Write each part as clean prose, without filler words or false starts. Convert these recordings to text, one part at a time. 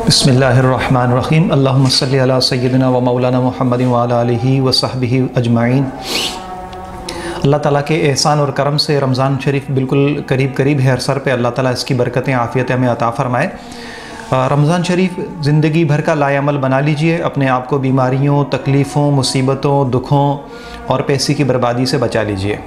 बिस्मिल्लाहिर्रहमानिर्रहीम अल्लाहुम्मा सल्लि अला सय्यिदिना व मौलाना मुहम्मद व अला आलिहि व सहबिहि अजमाइन। अल्लाह ताला के एहसान और करम से रमज़ान शरीफ बिल्कुल करीब है सर पे। अल्लाह ताला इसकी बरकतें आफ़ियत हमें अता फ़रमाए। रमज़ान शरीफ ज़िंदगी भर का लाएअमल बना लीजिए। अपने आप को बीमारियों, तकलीफ़ों, मुसीबतों, दुखों और पैसे की बर्बादी से बचा लीजिए।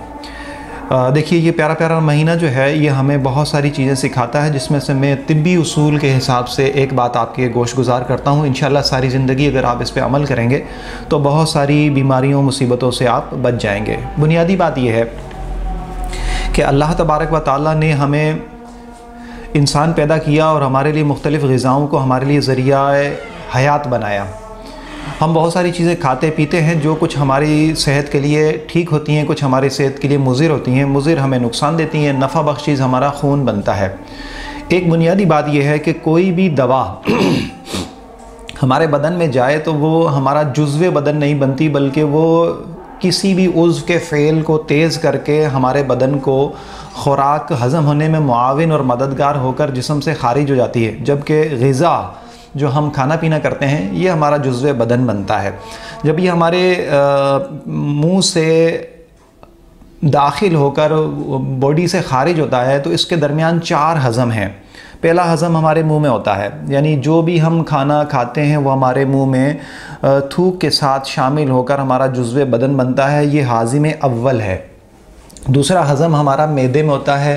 देखिए, ये प्यारा महीना जो है ये हमें बहुत सारी चीज़ें सिखाता है, जिसमें से मैं तिब्बी उसूल के हिसाब से एक बात आपके गोशगुजार करता हूँ। इंशाअल्लाह सारी ज़िंदगी अगर आप इस पे अमल करेंगे तो बहुत सारी बीमारियों, मुसीबतों से आप बच जाएंगे। बुनियादी बात यह है कि अल्लाह तबारक व तआला ने हमें इंसान पैदा किया और हमारे लिए मुख्तलिफ़ ग़िज़ाओं को हमारे लिए ज़रिया हयात बनाया। हम बहुत सारी चीज़ें खाते पीते हैं जो कुछ हमारी सेहत के लिए ठीक होती हैं, कुछ हमारी सेहत के लिए मुज़िर होती हैं। मुज़िर हमें नुकसान देती हैं, नफ़ा बख्श चीज़ हमारा खून बनता है। एक बुनियादी बात यह है कि कोई भी दवा हमारे बदन में जाए तो वो हमारा जुज़्व बदन नहीं बनती, बल्कि वो किसी भी उज़्व के फ़ेल को तेज़ करके हमारे बदन को खुराक हज़म होने में मुआविन और मददगार होकर जिस्म से ख़ारिज हो जाती है। जबकि ग़िज़ा जो हम खाना पीना करते हैं ये हमारा जुज़्व बदन बनता है। जब ये हमारे मुंह से दाखिल होकर बॉडी से ख़ारिज होता है तो इसके दरमियान 4 हज़म हैं। पहला हज़म हमारे मुंह में होता है, यानी जो भी हम खाना खाते हैं वो हमारे मुंह में थूक के साथ शामिल होकर हमारा जुज़्व बदन बनता है। ये हाज़िम अव्वल है। दूसरा हज़म हमारा मैदे में होता है,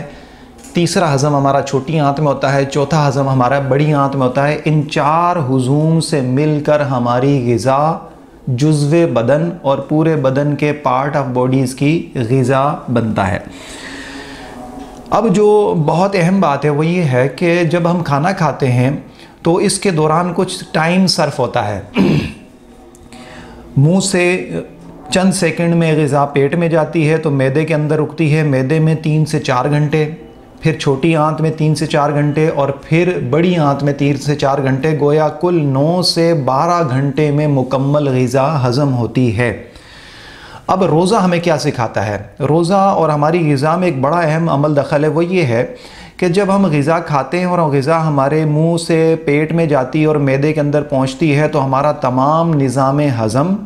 तीसरा हज़म हमारा छोटी आंत में होता है, चौथा हज़म हमारा बड़ी आंत में होता है। इन 4 हुजूम से मिलकर हमारी ग़िज़ा जुज़्व बदन और पूरे बदन के पार्ट ऑफ बॉडीज़ की ग़िज़ा बनता है। अब जो बहुत अहम बात है वो ये है कि जब हम खाना खाते हैं तो इसके दौरान कुछ टाइम सर्फ होता है। मुंह से चंद सेकंड में ग़िज़ा पेट में जाती है तो मैदे के अंदर रुकती है। मैदे में 3 से 4 घंटे, फिर छोटी आंत में 3 से 4 घंटे और फिर बड़ी आंत में 3 से 4 घंटे। गोया कुल 9 से 12 घंटे में मुकम्मल ग़िज़ा हज़म होती है। अब रोज़ा हमें क्या सिखाता है? रोज़ा और हमारी ग़िज़ा में एक बड़ा अहम अमल दखल है। वो ये है कि जब हम ग़िज़ा खाते हैं और ग़िज़ा हमारे मुंह से पेट में जाती है और मैदे के अंदर पहुंचती है तो हमारा तमाम निज़ाम हज़म,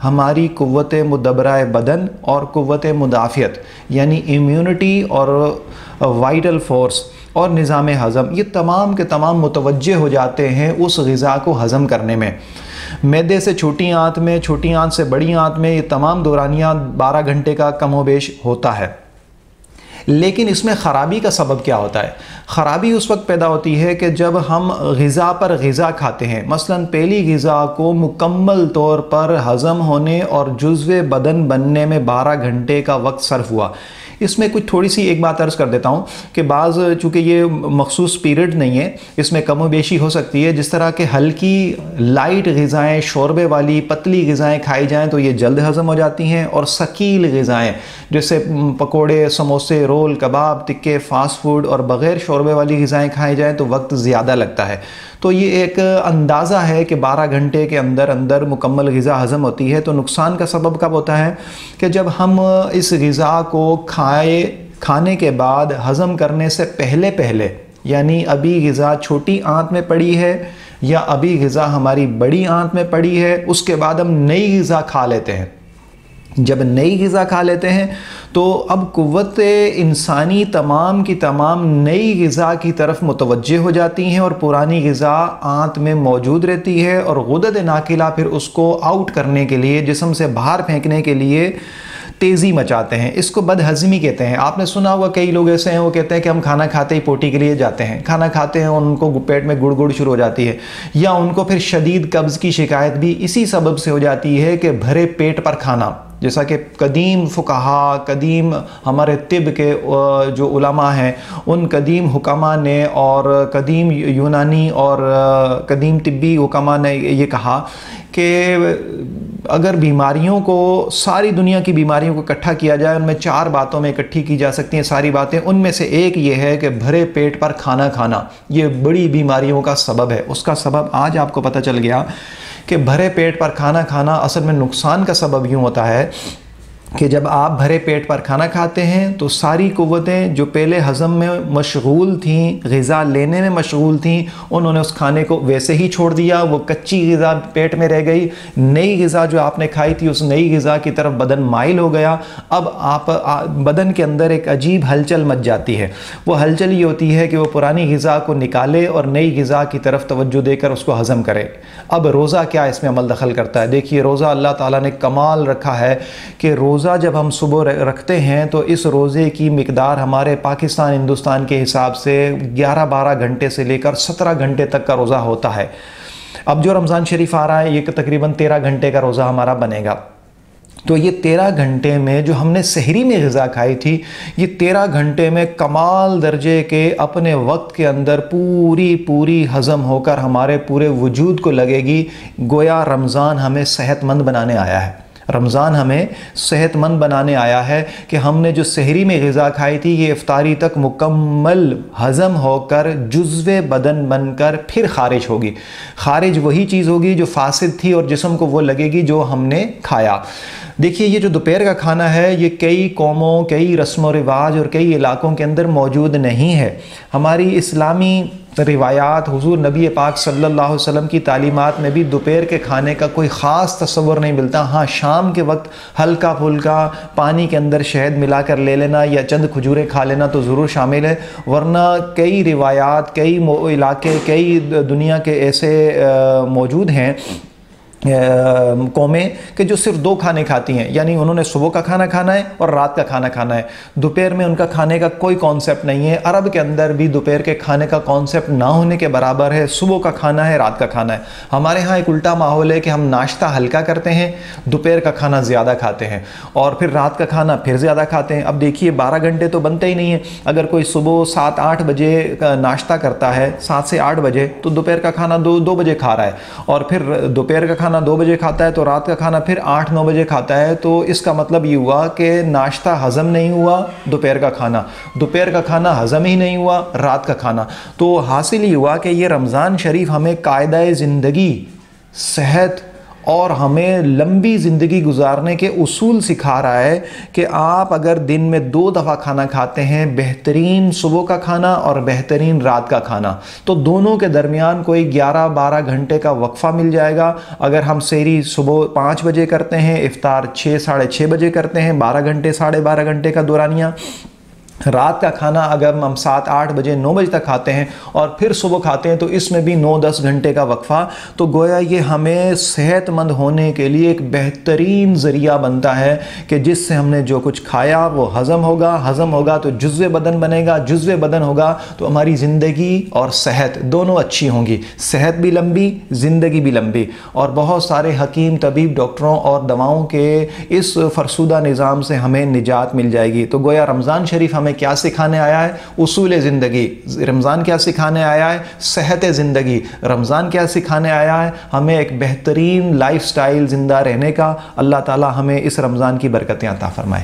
हमारी कुव्वत मुदब्बरा बदन और कुव्वत मुदाफ़ियत यानी इम्यूनिटी और वाइटल फोर्स और निज़ाम हज़म, ये तमाम के तमाम मुतवज्जे हो जाते हैं उस ग़िज़ा को हज़म करने में। मैदे से छोटी आंत में, छोटी आंत से बड़ी आंत में, ये तमाम दौरानिया 12 घंटे का कमोबेश होता है। लेकिन इसमें ख़राबी का सबब क्या होता है? ख़राबी उस वक्त पैदा होती है कि जब हम ग़िज़ा पर ग़िज़ा खाते हैं। मसलन पहली ग़िज़ा को मुकम्मल तौर पर हज़म होने और जुज़्व बदन बनने में 12 घंटे का वक्त सर्फ हुआ। इसमें कुछ थोड़ी सी एक बात अर्ज़ कर देता हूँ कि बाज़ चूँकि ये मखसूस पीरियड नहीं है, इसमें कम व बेशी हो सकती है। जिस तरह के हल्की लाइट ग़िज़ाएँ, शोरबे वाली पतली ग़िज़ाएँ खाई जाएँ तो ये जल्द हज़म हो जाती हैं, और सकील ग़िज़ाएँ जैसे पकोड़े, समोसे, रोल, कबाब, टिक्के, फ़ास्ट फूड और बग़ैर शोरबे वाली ग़िज़ाएँ खाई जाएँ तो वक्त ज़्यादा लगता है। तो ये एक अंदाज़ा है कि 12 घंटे के अंदर अंदर मुकम्मल ग़िज़ा हज़म होती है। तो नुकसान का सबब कब होता है कि जब हम इस ग़िज़ा को खाने के बाद हज़म करने से पहले यानी अभी ग़िज़ा छोटी आंत में पड़ी है या अभी ग़िज़ा हमारी बड़ी आंत में पड़ी है, उसके बाद हम नई ग़िज़ा खा लेते हैं। जब नई ग़िज़ा खा लेते हैं तो अब कुव्वत इंसानी तमाम की तमाम नई ग़िज़ा की तरफ मुतवज्जे हो जाती हैं और पुरानी ग़िज़ा आंत में मौजूद रहती है, और गुदद नाकिला फिर उसको आउट करने के लिए, जिस्म से बाहर फेंकने के लिए तेज़ी मचाते हैं। इसको बदहज़मी कहते हैं। आपने सुना होगा कई लोग ऐसे हैं वो कहते हैं कि हम खाना खाते ही पोटी के लिए जाते हैं। खाना खाते हैं और उनको पेट में गुड़गुड़ शुरू हो जाती है, या उनको फिर शदीद कब्ज़ की शिकायत भी इसी सबब से हो जाती है कि भरे पेट पर खाना। जैसा कि कदीम फ़ुक़हा, कदीम हमारे तिब के जो उलमा हैं उन कदीम हुक्मा ने और कदीम यूनानी और कदीम तिब्बी हुक्मा ने ये कहा कि अगर बीमारियों को, सारी दुनिया की बीमारियों को इकट्ठा किया जाए, उनमें 4 बातों में इकट्ठी की जा सकती हैं सारी बातें। उनमें से एक ये है कि भरे पेट पर खाना खाना ये बड़ी बीमारियों का सबब है। उसका सबब आज आपको पता चल गया कि भरे पेट पर खाना खाना असल में नुकसान का सबब यूँ होता है کہ جب آپ بھرے پیٹ پر کھانا کھاتے ہیں تو ساری قوتیں جو پہلے ہضم میں مشغول تھیں، غذا لینے میں مشغول تھیں، انہوں نے اس کھانے کو ویسے ہی چھوڑ دیا، وہ کچی غذا پیٹ میں رہ گئی، نئی غذا جو آپ نے کھائی تھی اس نئی غذا کی طرف بدن مائل ہو گیا۔ اب آپ بدن کے اندر ایک عجیب ہلچل مچ جاتی ہے، وہ ہلچل یہ ہوتی ہے کہ وہ پرانی غذا کو نکالے اور نئی غذا کی طرف توجہ دے کر اس کو ہضم کرے۔ اب روزہ کیا اس میں عمل دخل کرتا ہے؟ دیکھیے روزہ اللہ تعالیٰ نے کمال رکھا ہے کہ روزہ جب ہم صبح رکھتے ہیں تو اس روزے کی مقدار ہمارے پاکستان ہندوستان کے حساب سے 11-12 گھنٹے سے لے کر 17 گھنٹے تک کا روزہ ہوتا ہے۔ اب جو رمضان شریف آ رہا ہے یہ تقریباً 13 گھنٹے کا روزہ ہمارا بنے گا۔ تو یہ 13 گھنٹے میں جو ہم نے سحری میں غذا کھائی تھی، یہ 13 گھنٹے میں کمال درجے کے اپنے وقت کے اندر پوری ہضم ہو کر ہمارے پورے وجود کو لگے گی۔ گویا رمضان ہمیں صحت مند بنانے آیا ہے، رمضان ہمیں صحت مند بنانے آیا ہے کہ ہم نے جو سحری میں غذا کھائی تھی یہ افطاری تک مکمل ہضم ہو کر جزو بدن بن کر پھر خارج ہوگی۔ خارج وہی چیز ہوگی جو فاسد تھی اور جسم کو وہ لگے گی جو ہم نے کھایا۔ دیکھیے یہ جو دوپہر کا کھانا ہے یہ کئی قوموں، کئی رسم و رواج اور کئی علاقوں کے اندر موجود نہیں ہے۔ ہماری اسلامی روایات، حضور نبی پاک صلی اللہ علیہ وسلم کی تعلیمات میں بھی دوپہر کے کھانے کا کوئی خاص تصور نہیں ملتا۔ ہاں شام کے وقت ہلکا پھلکا پانی کے اندر شہد ملا کر لے لینا یا چند کھجوریں کھا لینا تو ضرور شامل ہے، ورنہ کئی روایات، کئی علاقے، کئی دنیا کے ایسے موجود ہیں قومیں کہ جو صرف 2 کھانے کھاتی ہیں، یعنی انہوں نے صبح کا کھانا کھانا ہے اور رات کا کھانا کھانا ہے، دوپہر میں ان کا کھانے کا کوئی کانسیپٹ نہیں ہے۔ عرب کے اندر بھی دوپہر کے کھانے کا کانسیپٹ نہ ہونے کے برابر ہے، صبح کا کھانا ہے، رات کا کھانا ہے۔ ہمارے ہاں ایک الٹا ماحول ہے کہ ہم ناشتہ ہلکا کرتے ہیں، دوپہر کا کھانا زیادہ کھاتے ہیں اور پھر رات کا کھانا پھر زیادہ کھاتے ہیں۔ اب دیکھیے 12 گھنٹے تو بنتے ہی نہیں ہیں، اگر کوئی صبح 7-8 بجے ناشتہ کرتا ہے 7 سے 8 بجے تو دوپہر کا کھانا 2 بجے کھا رہا ہے، اور پھر دوپہر کا کھانا 2 بجے کھاتا ہے تو رات کا کھانا پھر 8-9 بجے کھاتا ہے، تو اس کا مطلب یہ ہوا کہ ناشتہ ہضم نہیں ہوا، دوپہر کا کھانا ہضم ہی نہیں ہوا، رات کا کھانا۔ تو حاصل یہ ہوا کہ یہ رمضان شریف ہمیں قاعدہ زندگی، صحت اور ہمیں لمبی زندگی گزارنے کے اصول سکھا رہا ہے کہ آپ اگر دن میں 2 دفعہ کھانا کھاتے ہیں، بہترین صبح کا کھانا اور بہترین رات کا کھانا، تو دونوں کے درمیان کوئی 11-12 گھنٹے کا وقفہ مل جائے گا۔ اگر ہم سحری صبح 5 بجے کرتے ہیں، افطار 6-6:30 بجے کرتے ہیں، 12 گھنٹے 12.5 گھنٹے کا دورانیہ۔ رات کا کھانا اگر ہم 7-8 بجے 9 بجے تک کھاتے ہیں اور پھر صبح کھاتے ہیں تو اس میں بھی 9-10 گھنٹے کا وقفہ، تو گویا یہ ہمیں صحت مند ہونے کے لیے ایک بہترین ذریعہ بنتا ہے کہ جس سے ہم نے جو کچھ کھایا وہ ہضم ہوگا تو جزو بدن بنے گا، جزو بدن ہوگا تو ہماری زندگی اور صحت دونوں اچھی ہوں گی، صحت بھی لمبی، زندگی بھی لمبی، اور بہت سارے حکیم طبیب ڈاکٹروں اور دواؤں کے اس فرسودہ نظام سے ہمیں نجات مل جائے گی۔ تو گویا رمضان شریف ہمیں کیا سکھانے آیا ہے؟ اصول زندگی۔ رمضان کیا سکھانے آیا ہے؟ صحت زندگی۔ رمضان کیا سکھانے آیا ہے؟ ہمیں ایک بہترین لائف سٹائل زندہ رہنے کا۔ اللہ تعالی ہمیں اس رمضان کی برکتیں عطا فرمائے۔